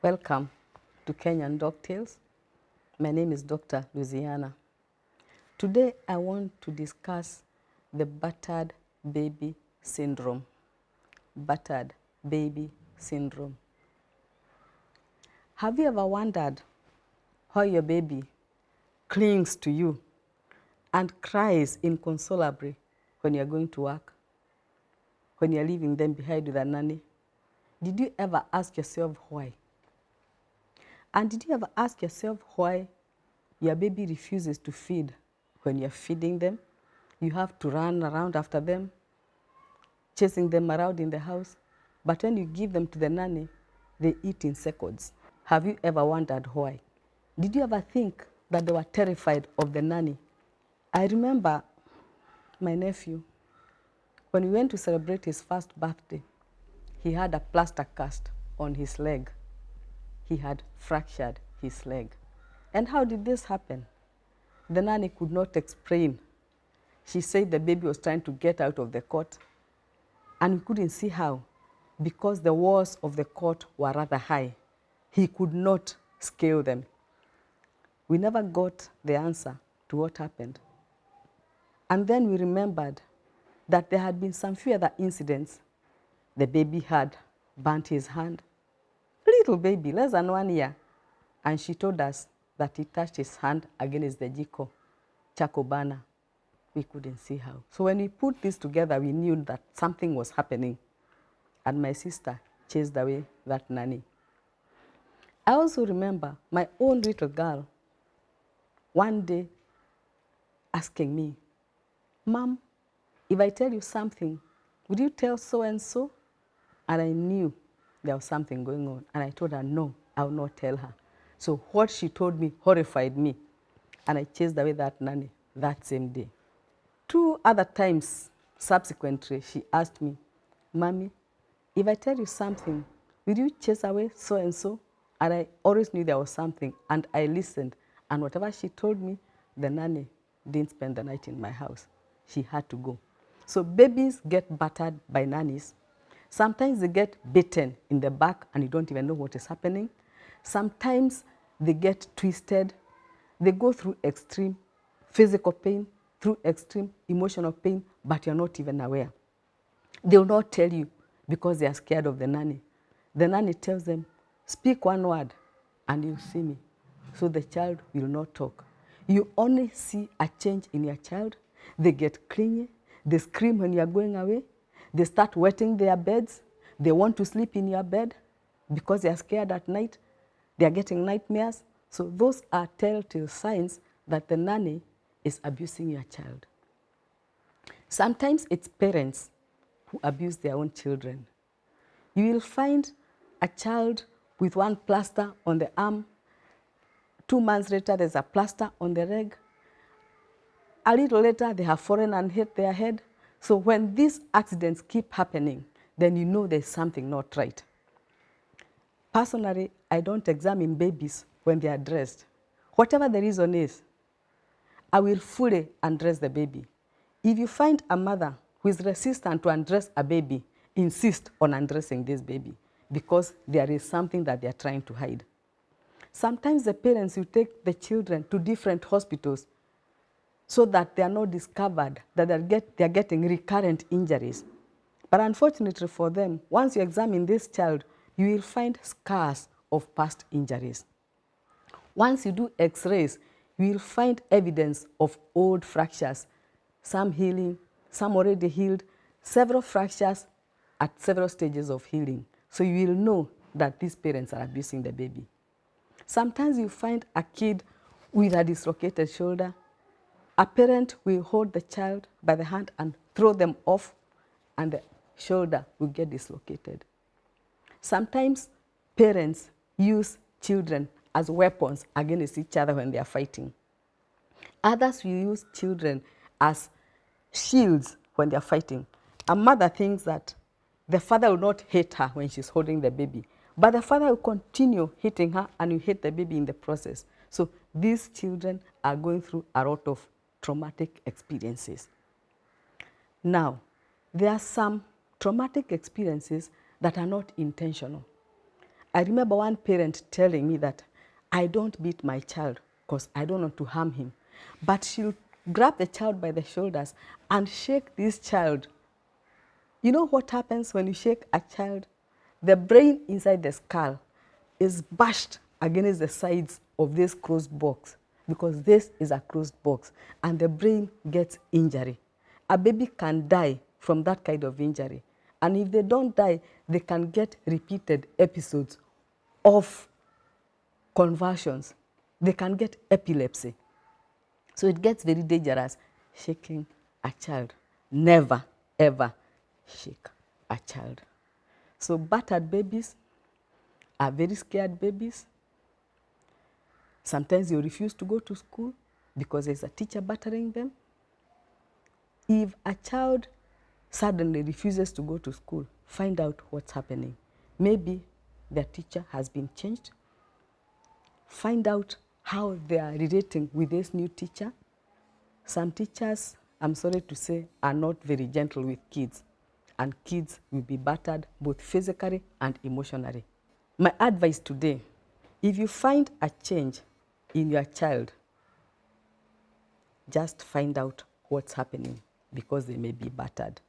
Welcome to Kenyan DOCTALES. My name is Dr. Lucyann. Today I want to discuss the battered baby syndrome. Battered baby syndrome. Have you ever wondered how your baby clings to you and cries inconsolably when you're going to work, when you're leaving them behind with a nanny? Did you ever ask yourself why? And did you ever ask yourself why your baby refuses to feed when you're feeding them? You have to run around after them, chasing them around in the house. But when you give them to the nanny, they eat in seconds. Have you ever wondered why? Did you ever think that they were terrified of the nanny? I remember my nephew, when we went to celebrate his first birthday, he had a plaster cast on his leg. He had fractured his leg. And how did this happen? The nanny could not explain. She said the baby was trying to get out of the cot, and we couldn't see how, because the walls of the cot were rather high. He could not scale them. We never got the answer to what happened. And then we remembered that there had been some few other incidents. The baby had burnt his hand. Little baby, less than 1 year. And she told us that he touched his hand against the jiko, charcoal burner. We couldn't see how. So when we put this together, we knew that something was happening. And my sister chased away that nanny. I also remember my own little girl one day asking me, "Mom, if I tell you something, would you tell so-and-so?" And I knew there was something going on. And I told her, no, I will not tell her. So what she told me horrified me. And I chased away that nanny that same day. 2 other times subsequently, she asked me, "Mommy, if I tell you something, will you chase away so-and-so?" And I always knew there was something. And I listened. And whatever she told me, the nanny didn't spend the night in my house. She had to go. So babies get battered by nannies. Sometimes they get bitten in the back and you don't even know what is happening. Sometimes they get twisted. They go through extreme physical pain, through extreme emotional pain, but you're not even aware. They will not tell you because they are scared of the nanny. The nanny tells them, "Speak one word and you'll see me." So the child will not talk. You only see a change in your child. They get clingy. They scream when you're going away. They start wetting their beds. They want to sleep in your bed because they are scared at night. They are getting nightmares. So those are telltale signs that the nanny is abusing your child. Sometimes it's parents who abuse their own children. You will find a child with one plaster on the arm. 2 months later, there's a plaster on the leg. A little later, they have fallen and hit their head. So when these accidents keep happening, then you know there's something not right. Personally, I don't examine babies when they are dressed. Whatever the reason is, I will fully undress the baby. If you find a mother who is resistant to undress a baby, insist on undressing this baby because there is something that they are trying to hide. Sometimes the parents will take the children to different hospitals so that they are not discovered that they are getting recurrent injuries. But unfortunately for them, once you examine this child, you will find scars of past injuries. Once you do x-rays, you will find evidence of old fractures, some healing, some already healed, several fractures at several stages of healing. So you will know that these parents are abusing the baby. Sometimes you find a kid with a dislocated shoulder. A parent will hold the child by the hand and throw them off, and the shoulder will get dislocated. Sometimes parents use children as weapons against each other when they are fighting. Others will use children as shields when they are fighting. A mother thinks that the father will not hit her when she's holding the baby, but the father will continue hitting her and will hit the baby in the process. So these children are going through a lot of traumatic experiences. Now, there are some traumatic experiences that are not intentional. I remember one parent telling me that I don't beat my child because I don't want to harm him. But she'll grab the child by the shoulders and shake this child. You know what happens when you shake a child? The brain inside the skull is bashed against the sides of this closed box, because this is a closed box and the brain gets injury. A baby can die from that kind of injury. And if they don't die, they can get repeated episodes of convulsions. They can get epilepsy. So it gets very dangerous shaking a child. Never, ever shake a child. So battered babies are very scared babies. Sometimes they refuse to go to school because there's a teacher battering them. If a child suddenly refuses to go to school, find out what's happening. Maybe their teacher has been changed. Find out how they are relating with this new teacher. Some teachers, I'm sorry to say, are not very gentle with kids, and kids will be battered both physically and emotionally. My advice today, if you find a change in your child, just find out what's happening, because they may be battered.